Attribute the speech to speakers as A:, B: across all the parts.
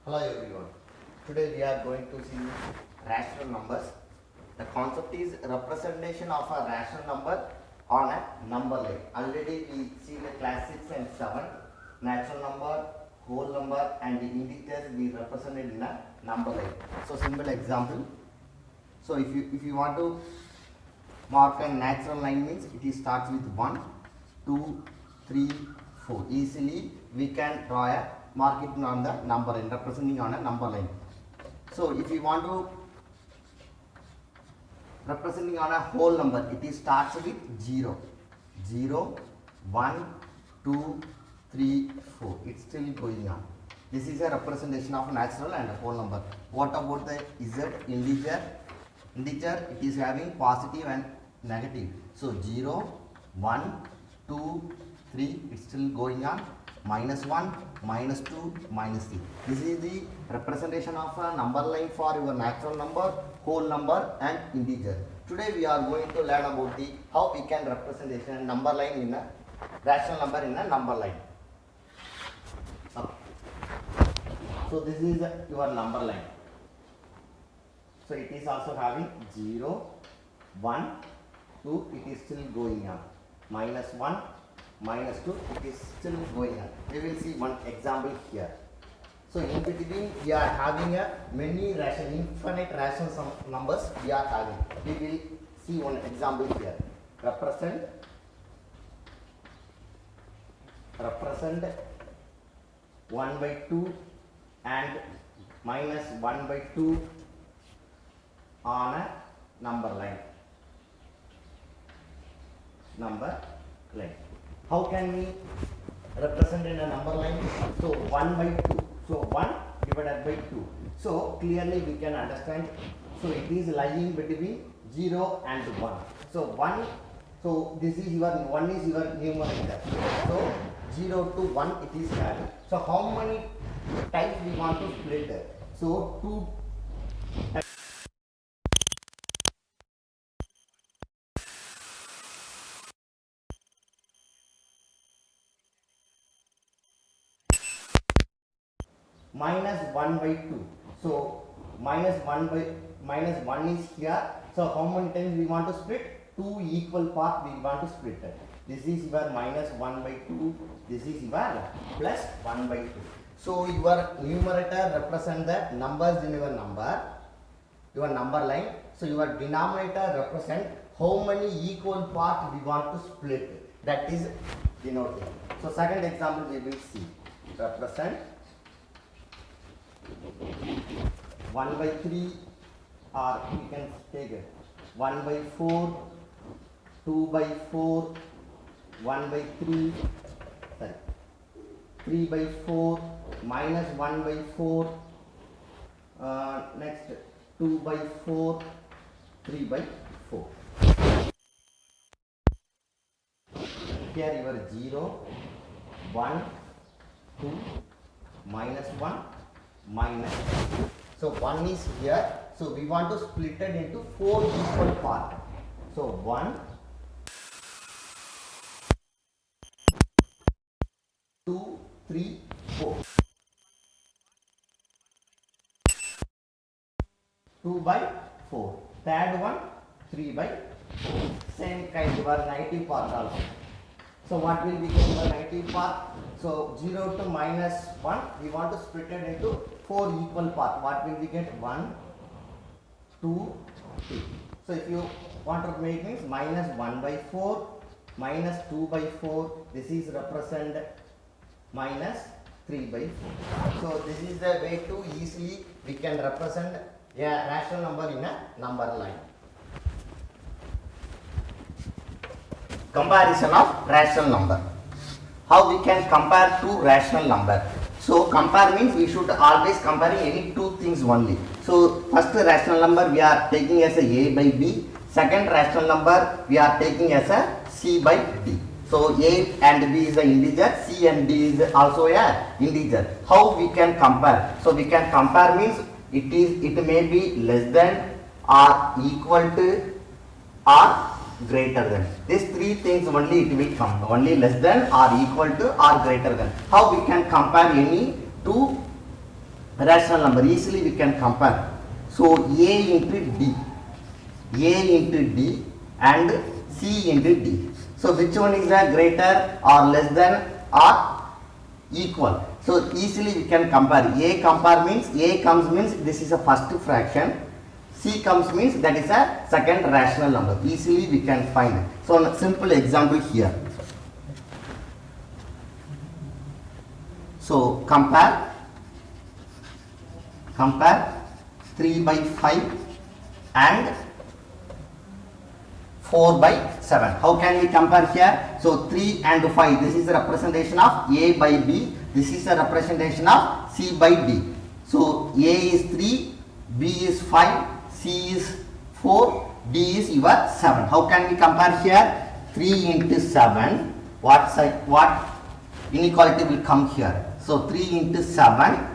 A: Hello everyone. Today we are going to see rational numbers. The concept is representation of a rational number on a number line. Already we see the class 6 and 7. Natural number, whole number and the integers we represented in a number line. So simple example. So if you want to mark a natural line means it starts with 1, 2, 3, 4. Easily we can draw a mark it on the number line, representing on a number line. So if you want to representing on a whole number, it starts with 0, 0, 1, 2, 3, 4. It's still going on. This is a representation of natural and a whole number. What about the z integer? Integer, it is having positive and negative. So 0, 1, 2, 3, it's still going on. Minus 1, minus 2, minus 3. This is the representation of a number line for your natural number, whole number and integer. Today we are going to learn about the how we can represent a number line in a rational number in a number line. Okay. So this is your number line. So it is also having 0, 1, 2, it is still going on. Minus 1, minus 2, it is still going on. We will see one example here. So in between we are having a many rational, infinite rational numbers we are having. We will see one example here. Represent 1 by 2 and minus 1 by 2 on a number line. How can we represent in a number line? So 1 by 2. So 1 divided by 2. So clearly we can understand. So it is lying between 0 and 1. So 1. So this is your 1 is your numerator. So 0 to 1 it is carried. So how many times we want to split it? So 2. Minus 1 by 2. So minus 1 is here. So how many times we want to split? 2 equal part we want to split it. This is your minus 1 by 2. This is your plus 1 by 2. So your numerator represent the numbers in your number line. So your denominator represent how many equal parts we want to split. That is denoted. So second example we will see. Represent 1 by 3, or you can take it 1 by 4, 2 by 4, 1 by 3, 3 by 4, minus 1 by 4, next 2 by 4, 3 by 4. Here your 0, 1, 2, minus 1, minus 2. So 1 is here. So we want to split it into 4 equal parts. So 1, 2, 3, 4. 2 by 4. Third one 3 by 4. Same kind of negative part also. So what will become the negative part? So 0 to minus 1 we want to split it into 4 equal parts. What will we get? 1, 2, 3. So if you want to make means minus 1 by 4, minus 2 by 4, this is represent minus 3 by 4. So this is the way to easily we can represent a rational number in a number line. Comparison of rational number. How we can compare two rational number? So compare means we should always comparing any two things only. So first rational number we are taking as a by b. Second rational number we are taking as a c by d. So a and b is an integer, c and d is also a integer. How we can compare? So we can compare means it may be less than or equal to or greater than. These three things only it will come. Only less than or equal to or greater than. How we can compare any two rational number, easily we can compare. So A into D, A into D and C into D. So which one is the greater or less than or equal? So easily we can compare. A compare means A comes means this is a first fraction. C comes means that is a second rational number. Easily we can find. So a simple example here. So compare 3 by 5 and 4 by 7. How can we compare here? So 3 and 5, this is the representation of A by B. This is the representation of C by D. So A is 3, B is 5, C is 4, D is your 7. How can we compare here? 3 into 7, what inequality will come here? So 3 into 7,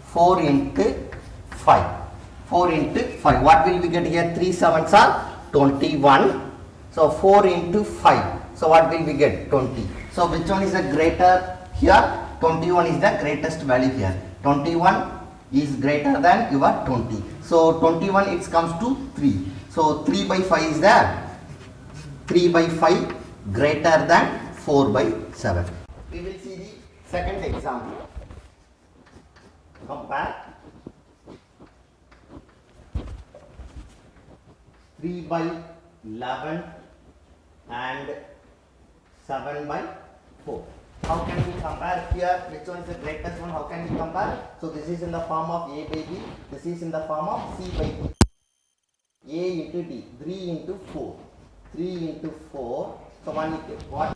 A: 4 into 5. 4 into 5. What will we get here? 3 sevens are 21. So 4 into 5. So what will we get? 20. So which one is the greater here? 21 is the greatest value here. 21 is greater than your 20. So 21 it comes to 3. So 3 by 5 is there. 3 by 5 greater than 4 by 7. We will see the second example. Compare 3 by 11 and 7 by 4. How can we compare here? Which one is the greatest one? How can we compare? So this is in the form of A by B. This is in the form of C by D. A into D. 3 into 4. 3 into 4. So 1 into what?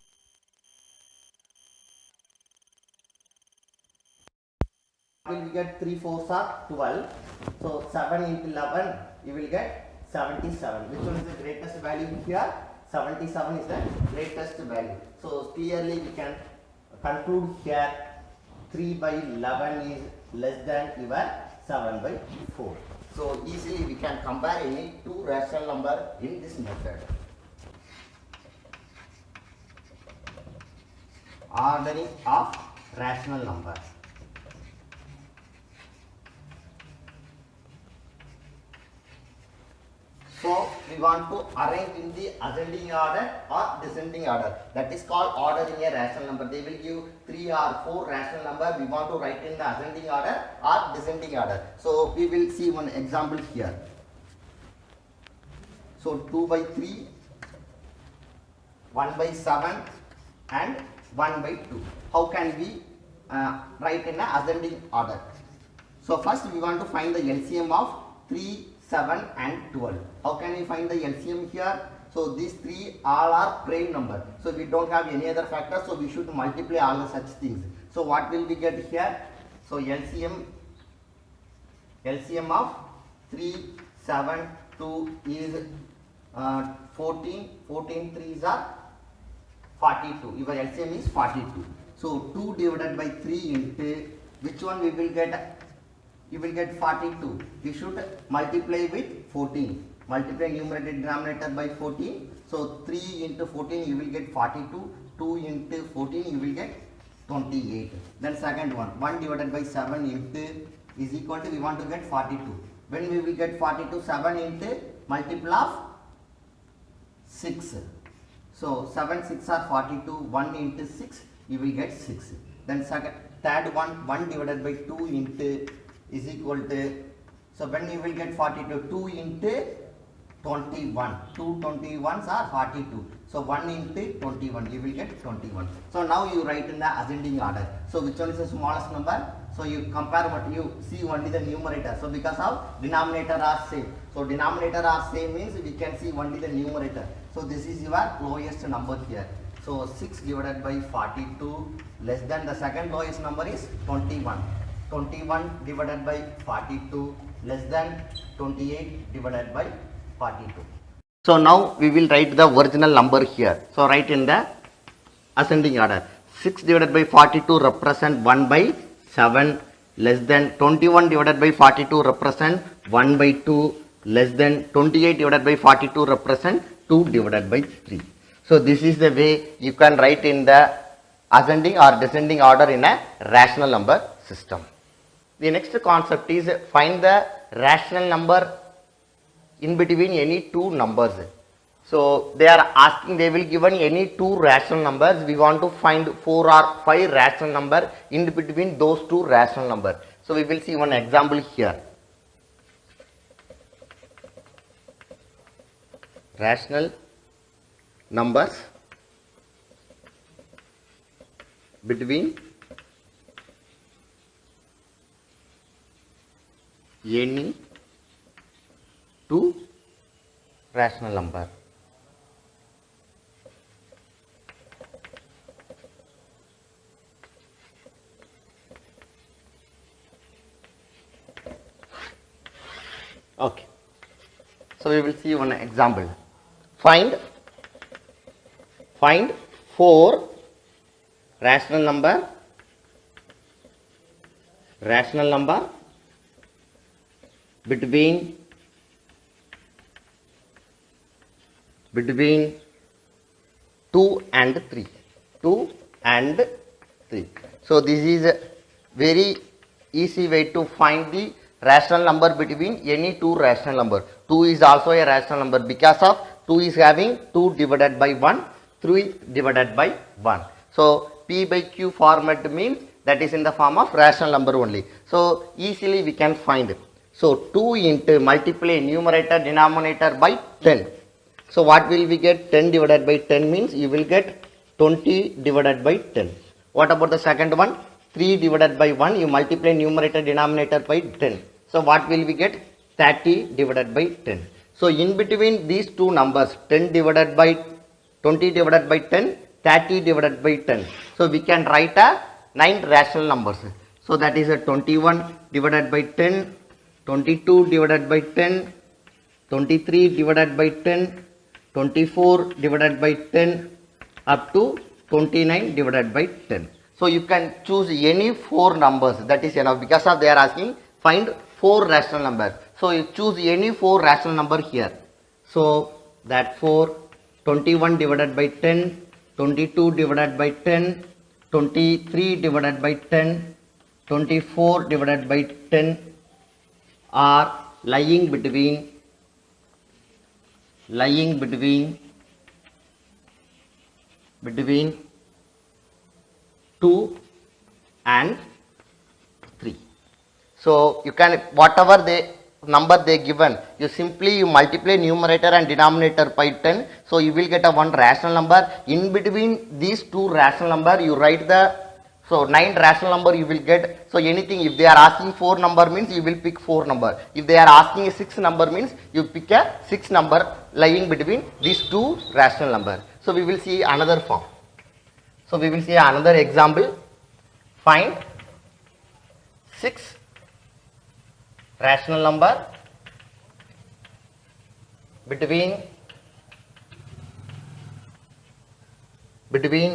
A: Will we get 3 4s are 12. So 7 into 11 you will get 77. Which one is the greatest value here? 77 is the greatest value. So clearly we can conclude here 3 by 11 is less than your 7 by 4. So easily we can compare any two rational number in this method. Ordering of rational number. So we want to arrange in the ascending order or descending order. That is called ordering a rational number. They will give 3 or 4 rational number. We want to write in the ascending order or descending order. So we will see one example here. So 2 by 3, 1 by 7 and 1 by 2. How can we write in the ascending order? So first we want to find the LCM of 3, 7 and 12. How can we find the LCM here? So these 3 all are prime number. So we don't have any other factor. So we should multiply all the such things. So what will we get here? So LCM of 3, 7, 2 is 14. 14 3s are 42. Your LCM is 42. So 2 divided by 3 into which one we will get? You will get 42. You should multiply with 14. Multiply numerator denominator by 14. So 3 into 14 you will get 42. 2 into 14 you will get 28. Then second one, 1 divided by 7 into is equal to we want to get 42. When we will get 42, 7 into multiple of 6. So 7 6 are 42. 1 into 6 you will get 6. Then third one, 1 divided by 2 into is equal to, so when you will get 42, 2 into 21, 2 21s are 42, so 1 into 21 you will get 21. So now you write in the ascending order. So which one is the smallest number? So you compare what you see only the numerator. So because of denominator are same, so denominator are same means we can see only the numerator. So this is your lowest number here. So 6 divided by 42 less than the second lowest number is 21. 21 divided by 42 less than 28 divided by 42. So now we will write the original number here. So write in the ascending order. 6 divided by 42 represent 1 by 7 less than 21 divided by 42 represent 1 by 2 less than 28 divided by 42 represent 2 divided by 3. So this is the way you can write in the ascending or descending order in a rational number system. The next concept is find the rational number in between any two numbers. So they are asking, they will given any two rational numbers. We want to find 4 or 5 rational number in between those two rational numbers. So we will see one example here. Rational numbers between any two rational number. Okay. So we will see one example. Find 4 rational number between 2 and 3. 2 and 3. So this is a very easy way to find the rational number between any two rational number. 2 is also a rational number because of 2 is having 2 divided by 1, 3 divided by 1. So P by Q format means that is in the form of rational number only. So easily we can find it. So 2 into multiply numerator denominator by 10. So what will we get? 10 divided by 10 means you will get 20 divided by 10. What about the second one? 3 divided by 1, you multiply numerator denominator by 10. So what will we get? 30 divided by 10. So in between these two numbers, 10 divided by 20 divided by 10, 30 divided by 10. So we can write a 9 rational numbers. So that is a 21 divided by 10, 22 divided by 10, 23 divided by 10, 24 divided by 10 up to 29 divided by 10. So you can choose any 4 numbers, that is enough, because of they are asking find 4 rational numbers. So you choose any 4 rational number here. So that 4, 21 divided by 10, 22 divided by 10, 23 divided by 10, 24 divided by 10 are lying between 2 and 3. So you can, whatever the number they given, you simply multiply numerator and denominator by 10. So you will get a one rational number. In between these two rational number, you write the, so 9 rational number you will get. So anything, if they are asking 4 number means you will pick 4 number. If they are asking a 6 number means you pick a 6 number lying between these two rational number. So we will see another form. So we will see another example. Find 6 rational number between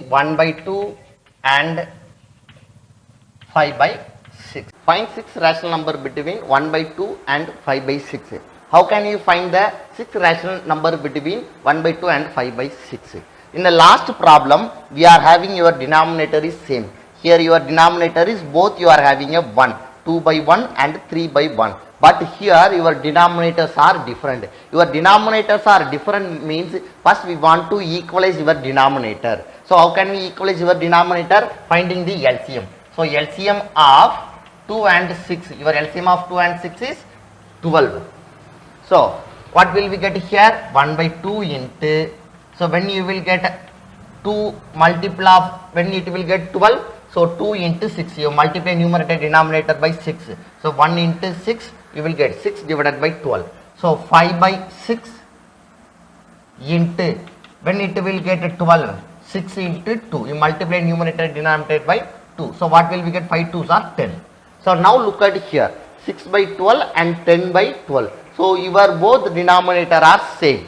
A: 1 by 2 and 5 by 6. Find 6 rational number between 1 by 2 and 5 by 6. How can you find the 6 rational number between 1 by 2 and 5 by 6? In the last problem, we are having your denominator is same. Here your denominator is both you are having a 1, 2 by 1 and 3 by 1. But here your denominators are different. Your denominators are different means first we want to equalize your denominator. So how can we equalize your denominator? Finding the LCM. So LCM of 2 and 6. Your LCM of 2 and 6 is 12. So what will we get here? 1 by 2 into, so when you will get 2 multiply of, when it will get 12, so 2 into 6, you multiply numerator denominator by 6. So 1 into 6, you will get 6 divided by 12. So 5 by 6 into, when it will get 12, 6 into 2, you multiply numerator denominator by 2. So what will we get? 5 2s are 10. So now look at here, 6 by 12 and 10 by 12. So your both denominator are same.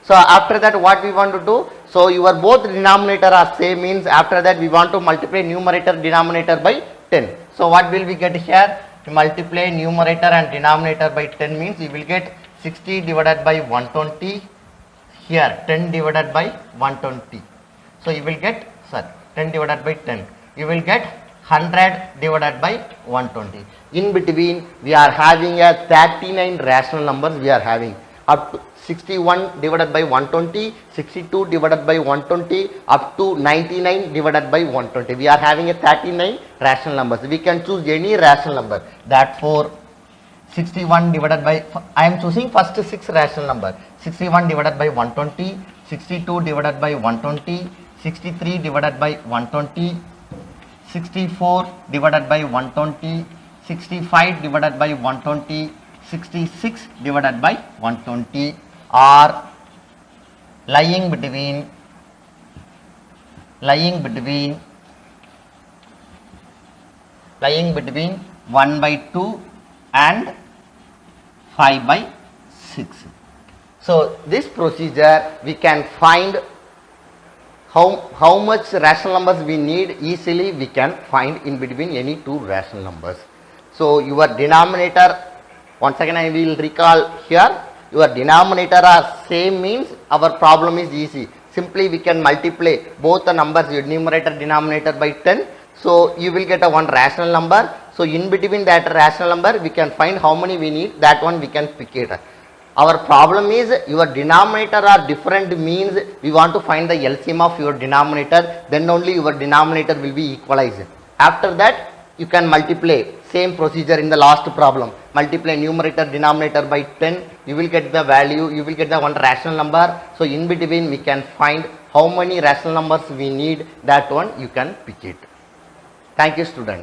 A: So after that what we want to do? So your both denominator are same means after that we want to multiply numerator denominator by 10. So what will we get here? To multiply numerator and denominator by 10 means you will get 60 divided by 120. Here 10 divided by 120. So you will get, 10 divided by 10. You will get 100 divided by 120. In between, we are having a 39 rational numbers we are having. Up to 61 divided by 120, 62 divided by 120, up to 99 divided by 120. We are having a 39 rational numbers. We can choose any rational number. Therefore, 61 divided by, I am choosing first 6 rational number. 61 divided by 120, 62 divided by 120, 63 divided by 120, 64 divided by 120, 65 divided by 120, 66 divided by 120 are lying between 1 by 2 and 5 by 6. So this procedure we can find how much rational numbers we need easily we can find in between any two rational numbers. So your denominator, once again I will recall here, your denominator are same means our problem is easy. Simply we can multiply both the numbers, your numerator denominator by 10. So you will get a one rational number. So in between that rational number we can find how many we need, that one we can pick it. Our problem is your denominator are different means we want to find the LCM of your denominator, then only your denominator will be equalized. After that you can multiply, same procedure in the last problem, multiply numerator denominator by 10, you will get the value, you will get the one rational number. So in between we can find how many rational numbers we need, that one you can pick it. Thank you students.